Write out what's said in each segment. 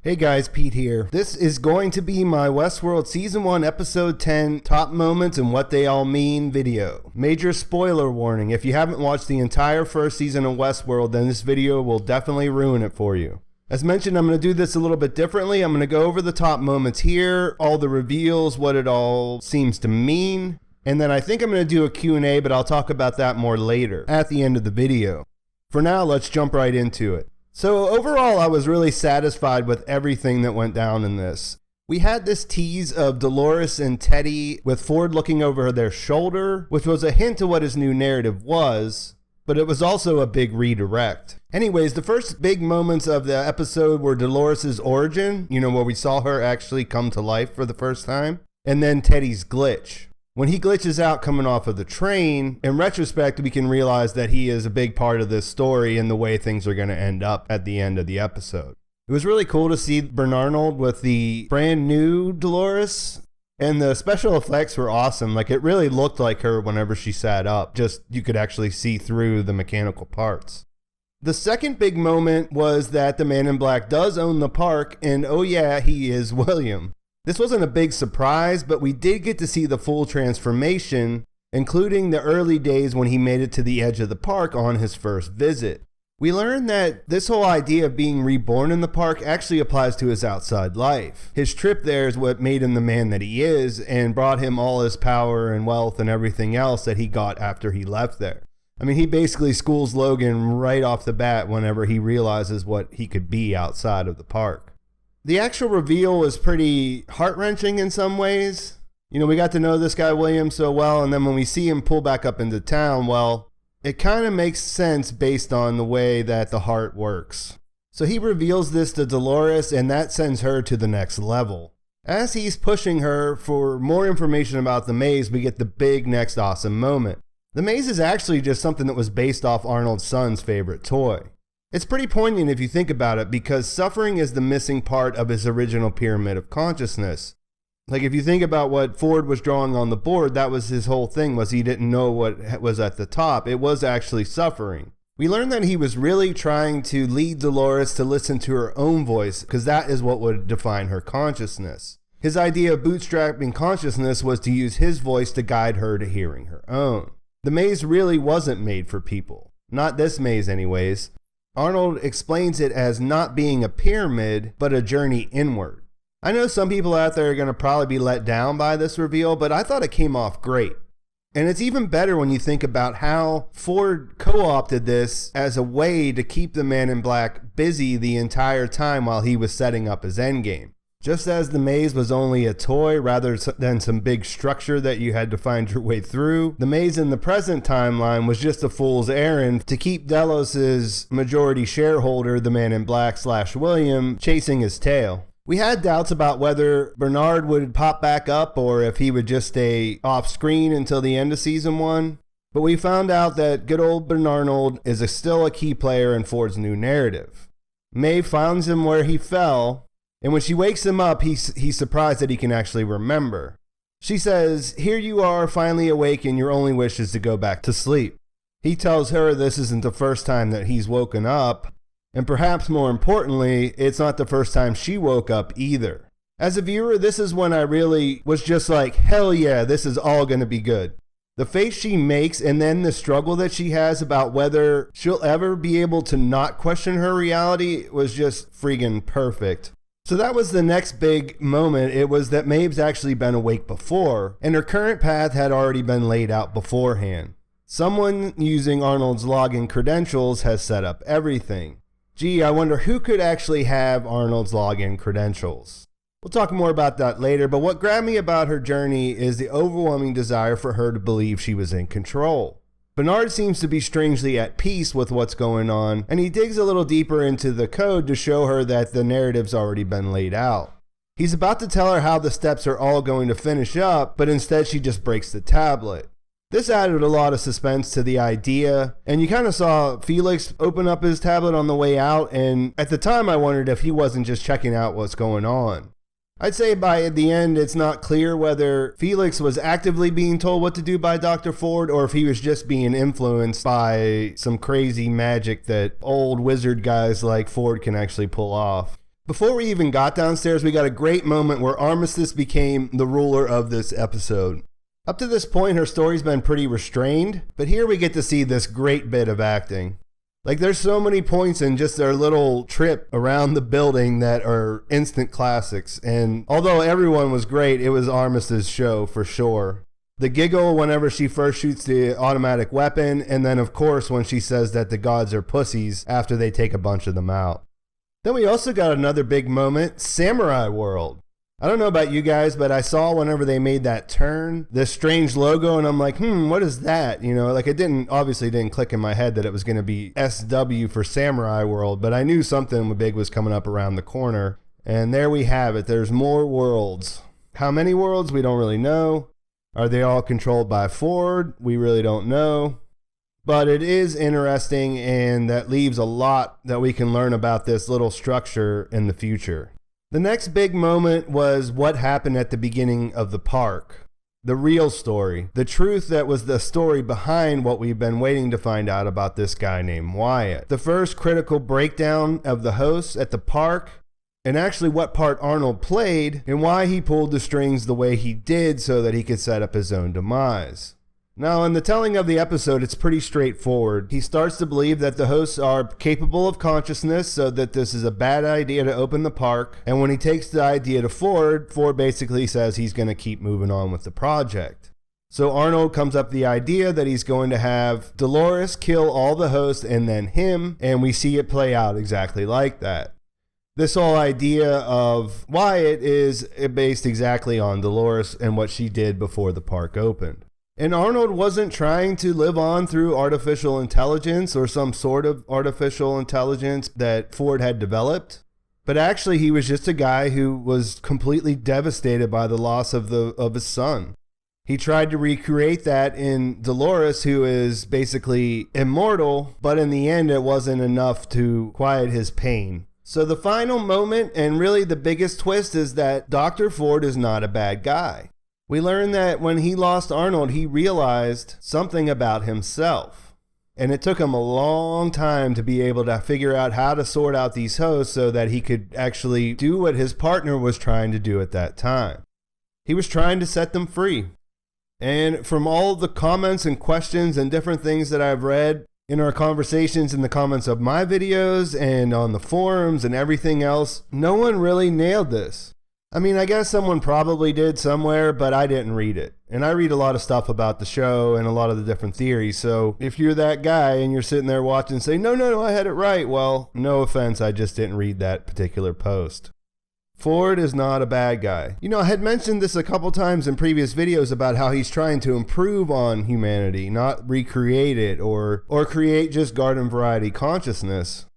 Hey guys, Pete here. This is going to be my Westworld Season 1 Episode 10 Top Moments and What They All Mean video. Major spoiler warning, if you haven't watched the entire first season of Westworld, then this video will definitely ruin it for you. As mentioned, I'm going to do this a little bit differently. I'm going to go over the top moments here, all the reveals, what it all seems to mean, and then I think I'm going to do a Q&A, but I'll talk about that more later at the end of the video. For now, let's jump right into it. So overall, I was really satisfied with everything that went down in this. We had this tease of Dolores and Teddy with Ford looking over their shoulder, which was a hint to what his new narrative was, but it was also a big redirect. Anyways, the first big moments of the episode were Dolores' origin, where we saw her actually come to life for the first time, and then Teddy's glitch. When he glitches out coming off of the train, in retrospect, we can realize that he is a big part of this story and the way things are going to end up at the end of the episode. It was really cool to see Arnold with the brand new Dolores, and the special effects were awesome. Like, it really looked like her whenever she sat up. Just, you could actually see through the mechanical parts. The second big moment was that the Man in Black does own the park, and oh yeah, he is William. This wasn't a big surprise, but we did get to see the full transformation, including the early days when he made it to the edge of the park on his first visit. We learned that this whole idea of being reborn in the park actually applies to his outside life. His trip there is what made him the man that he is and brought him all his power and wealth and everything else that he got after he left there. I mean, he basically schools Logan right off the bat whenever he realizes what he could be outside of the park. The actual reveal was pretty heart-wrenching in some ways. We got to know this guy William so well, and then when we see him pull back up into town, well, it kind of makes sense based on the way that the heart works. So he reveals this to Dolores, and that sends her to the next level. As he's pushing her for more information about the maze, we get the big next awesome moment. The maze is actually just something that was based off Arnold's son's favorite toy. It's pretty poignant if you think about it, because suffering is the missing part of his original pyramid of consciousness. Like, if you think about what Ford was drawing on the board, that was his whole thing, was he didn't know what was at the top. It was actually suffering. We learned that he was really trying to lead Dolores to listen to her own voice, because that is what would define her consciousness. His idea of bootstrapping consciousness was to use his voice to guide her to hearing her own. The maze really wasn't made for people. Not this maze anyways. Arnold explains it as not being a pyramid, but a journey inward. I know some people out there are going to probably be let down by this reveal, but I thought it came off great. And it's even better when you think about how Ford co-opted this as a way to keep the Man in Black busy the entire time while he was setting up his endgame. Just as the maze was only a toy rather than some big structure that you had to find your way through, the maze in the present timeline was just a fool's errand to keep Delos' majority shareholder, the Man in Black / William, chasing his tail. We had doubts about whether Bernard would pop back up or if he would just stay off screen until the end of season 1, but we found out that good old Arnold is still a key player in Ford's new narrative. Maeve finds him where he fell, and when she wakes him up, he's surprised that he can actually remember. She says, "Here you are, finally awake, and your only wish is to go back to sleep." He tells her this isn't the first time that he's woken up, and perhaps more importantly, it's not the first time she woke up either. As a viewer, this is when I really was just like, hell yeah, this is all going to be good. The face she makes and then the struggle that she has about whether she'll ever be able to not question her reality was just friggin' perfect. So that was the next big moment. It was that Maeve's actually been awake before, and her current path had already been laid out beforehand. Someone using Arnold's login credentials has set up everything. Gee, I wonder who could actually have Arnold's login credentials. We'll talk more about that later, but what grabbed me about her journey is the overwhelming desire for her to believe she was in control. Bernard seems to be strangely at peace with what's going on, and he digs a little deeper into the code to show her that the narrative's already been laid out. He's about to tell her how the steps are all going to finish up, but instead she just breaks the tablet. This added a lot of suspense to the idea, and you kind of saw Felix open up his tablet on the way out, and at the time I wondered if he wasn't just checking out what's going on. I'd say by the end, it's not clear whether Felix was actively being told what to do by Dr. Ford or if he was just being influenced by some crazy magic that old wizard guys like Ford can actually pull off. Before we even got downstairs, we got a great moment where Armistice became the ruler of this episode. Up to this point, her story's been pretty restrained, but here we get to see this great bit of acting. Like, there's so many points in just their little trip around the building that are instant classics, and although everyone was great, it was Armistice's show for sure. The giggle whenever she first shoots the automatic weapon, and then of course when she says that the gods are pussies after they take a bunch of them out. Then we also got another big moment, Samurai World. I don't know about you guys, but I saw whenever they made that turn, this strange logo, and I'm like, what is that? You know, like it obviously didn't click in my head that it was going to be SW for Samurai World, but I knew something big was coming up around the corner. And there we have it. There's more worlds. How many worlds? We don't really know. Are they all controlled by Ford? We really don't know. But it is interesting, and that leaves a lot that we can learn about this little structure in the future. The next big moment was what happened at the beginning of the park. The real story. The truth that was the story behind what we've been waiting to find out about this guy named Wyatt. The first critical breakdown of the hosts at the park, and actually what part Arnold played, and why he pulled the strings the way he did so that he could set up his own demise. Now, in the telling of the episode, it's pretty straightforward. He starts to believe that the hosts are capable of consciousness, so that this is a bad idea to open the park. And when he takes the idea to Ford, Ford basically says he's going to keep moving on with the project. So Arnold comes up with the idea that he's going to have Dolores kill all the hosts and then him, and we see it play out exactly like that. This whole idea of Wyatt is based exactly on Dolores and what she did before the park opened. And Arnold wasn't trying to live on through artificial intelligence or some sort of artificial intelligence that Ford had developed. But actually, he was just a guy who was completely devastated by the loss of his son. He tried to recreate that in Dolores, who is basically immortal, but in the end, it wasn't enough to quiet his pain. So the final moment, and really the biggest twist, is that Dr. Ford is not a bad guy. We learned that when he lost Arnold, he realized something about himself. And it took him a long time to be able to figure out how to sort out these hosts so that he could actually do what his partner was trying to do at that time. He was trying to set them free. And from all the comments and questions and different things that I've read in our conversations in the comments of my videos and on the forums and everything else, no one really nailed this. I mean, I guess someone probably did somewhere, but I didn't read it. And I read a lot of stuff about the show and a lot of the different theories. So if you're that guy and you're sitting there watching and say, no, I had it right. Well, no offense, I just didn't read that particular post. Ford is not a bad guy. You know, I had mentioned this a couple times in previous videos about how he's trying to improve on humanity, not recreate it or create just garden variety consciousness.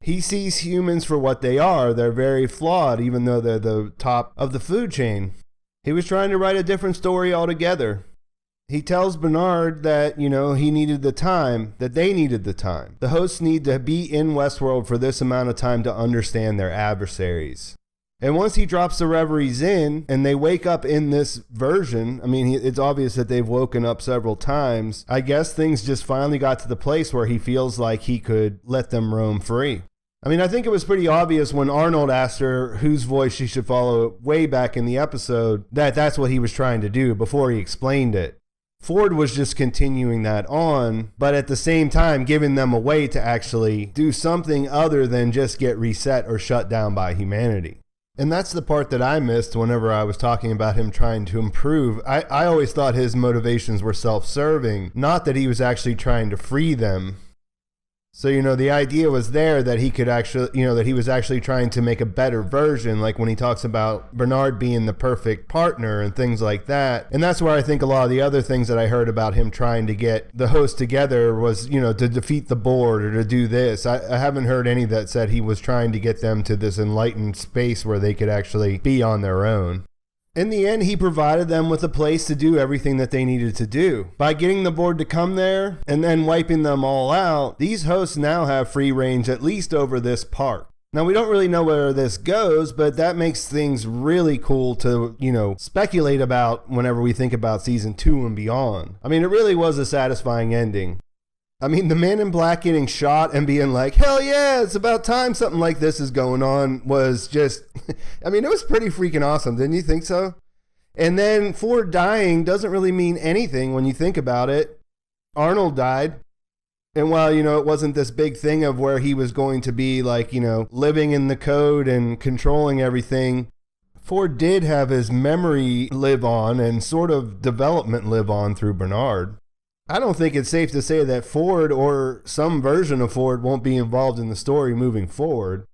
He sees humans for what they are. They're very flawed, even though they're the top of the food chain. He was trying to write a different story altogether. He tells Bernard that, he needed the time, that they needed the time. The hosts need to be in Westworld for this amount of time to understand their adversaries. And once he drops the reveries in, and they wake up in this version, I mean, it's obvious that they've woken up several times. I guess things just finally got to the place where he feels like he could let them roam free. I mean, I think it was pretty obvious when Arnold asked her whose voice she should follow way back in the episode that that's what he was trying to do before he explained it. Ford was just continuing that on, but at the same time giving them a way to actually do something other than just get reset or shut down by humanity. And that's the part that I missed whenever I was talking about him trying to improve. I always thought his motivations were self-serving, not that he was actually trying to free them. So, the idea was there that he could actually, that he was actually trying to make a better version, like when he talks about Bernard being the perfect partner and things like that. And that's where I think a lot of the other things that I heard about him trying to get the host together was, to defeat the board or to do this. I haven't heard any that said he was trying to get them to this enlightened space where they could actually be on their own. In the end, he provided them with a place to do everything that they needed to do. By getting the board to come there and then wiping them all out, these hosts now have free range at least over this park. Now, we don't really know where this goes, but that makes things really cool to, speculate about whenever we think about season 2 and beyond. I mean, it really was a satisfying ending. I mean, the Man in Black getting shot and being like, hell yeah, it's about time something like this is going on was just, I mean, it was pretty freaking awesome. Didn't you think so? And then Ford dying doesn't really mean anything when you think about it. Arnold died. And while, it wasn't this big thing of where he was going to be like, living in the code and controlling everything, Ford did have his memory live on and sort of development live on through Bernard. I don't think it's safe to say that Ford or some version of Ford won't be involved in the story moving forward.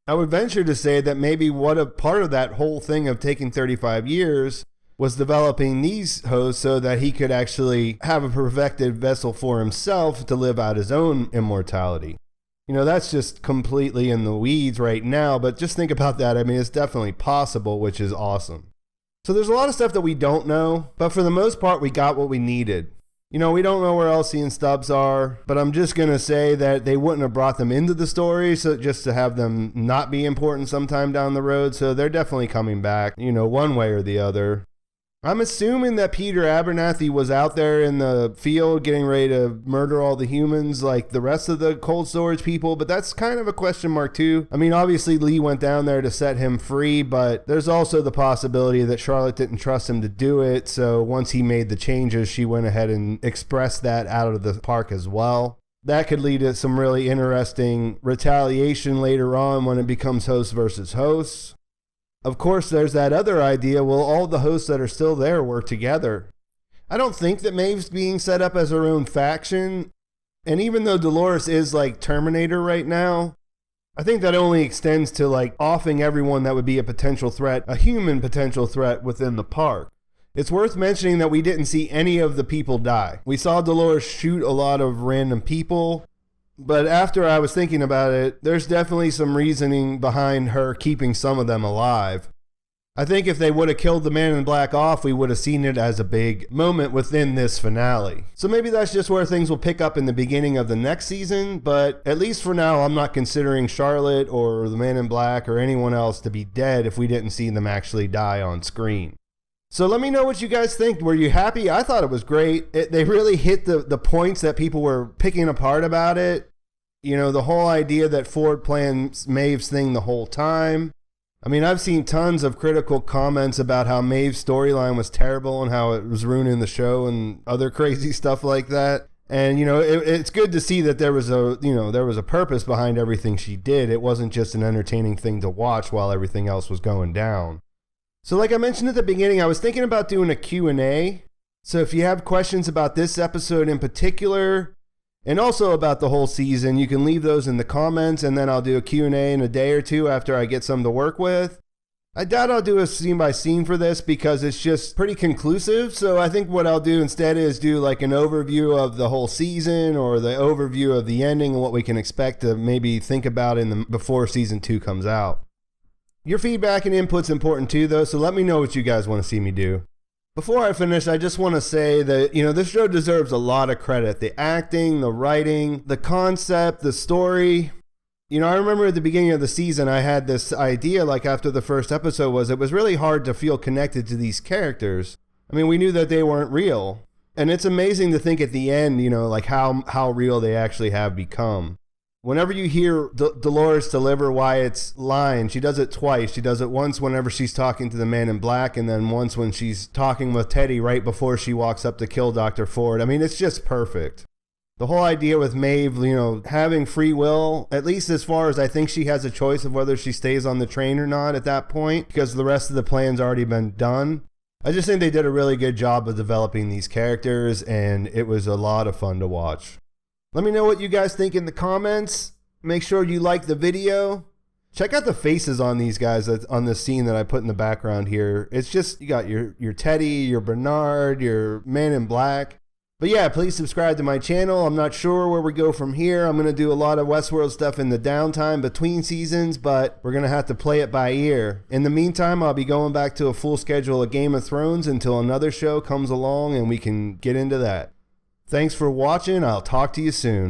I would venture to say that maybe what a part of that whole thing of taking 35 years was developing these hosts so that he could actually have a perfected vessel for himself to live out his own immortality. That's just completely in the weeds right now, but just think about that. I mean, it's definitely possible, which is awesome. So there's a lot of stuff that we don't know, but for the most part, we got what we needed. We don't know where Elsie and Stubbs are, but I'm just going to say that they wouldn't have brought them into the story so just to have them not be important sometime down the road. So they're definitely coming back, one way or the other. I'm assuming that Peter Abernathy was out there in the field getting ready to murder all the humans like the rest of the cold storage people, but that's kind of a question mark too. I mean, obviously Lee went down there to set him free, but there's also the possibility that Charlotte didn't trust him to do it, so once he made the changes, she went ahead and expressed that out of the park as well. That could lead to some really interesting retaliation later on when it becomes host versus hosts. Of course, there's that other idea, will all the hosts that are still there work together? I don't think that Maeve's being set up as her own faction, and even though Dolores is like Terminator right now, I think that only extends to like offing everyone that would be a potential threat, a human potential threat within the park. It's worth mentioning that we didn't see any of the people die. We saw Dolores shoot a lot of random people, but after I was thinking about it, there's definitely some reasoning behind her keeping some of them alive. I think if they would have killed the Man in Black off, we would have seen it as a big moment within this finale. So maybe that's just where things will pick up in the beginning of the next season, but at least for now, I'm not considering Charlotte or the Man in Black or anyone else to be dead if we didn't see them actually die on screen. So let me know what you guys think. Were you happy? I thought it was great. They really hit the points that people were picking apart about it. The whole idea that Ford planned Maeve's thing the whole time. I mean, I've seen tons of critical comments about how Maeve's storyline was terrible and how it was ruining the show and other crazy stuff like that. And, it's good to see that there was a purpose behind everything she did. It wasn't just an entertaining thing to watch while everything else was going down. So like I mentioned at the beginning, I was thinking about doing a Q&A. So if you have questions about this episode in particular, and also about the whole season, you can leave those in the comments, and then I'll do a Q&A in a day or two after I get some to work with. I doubt I'll do a scene by scene for this because it's just pretty conclusive. So I think what I'll do instead is do like an overview of the whole season or the overview of the ending and what we can expect to maybe think about before season 2 comes out. Your feedback and input's important too, though, so let me know what you guys want to see me do. Before I finish, I just want to say that, this show deserves a lot of credit. The acting, the writing, the concept, the story. I remember at the beginning of the season, I had this idea, like after the first episode it was really hard to feel connected to these characters. I mean, we knew that they weren't real. And it's amazing to think at the end, like how real they actually have become. Whenever you hear Dolores deliver Wyatt's line, she does it twice. She does it once whenever she's talking to the Man in Black, and then once when she's talking with Teddy right before she walks up to kill Dr. Ford. I mean, it's just perfect. The whole idea with Maeve, having free will, at least as far as I think she has a choice of whether she stays on the train or not at that point, because the rest of the plan's already been done. I just think they did a really good job of developing these characters, and it was a lot of fun to watch. Let me know what you guys think in the comments. Make sure you like the video. Check out the faces on these guys on this scene that I put in the background here. It's just, you got your Teddy, your Bernard, your Man in Black. But yeah, please subscribe to my channel. I'm not sure where we go from here. I'm going to do a lot of Westworld stuff in the downtime between seasons, but we're going to have to play it by ear. In the meantime, I'll be going back to a full schedule of Game of Thrones until another show comes along and we can get into that. Thanks for watching. I'll talk to you soon.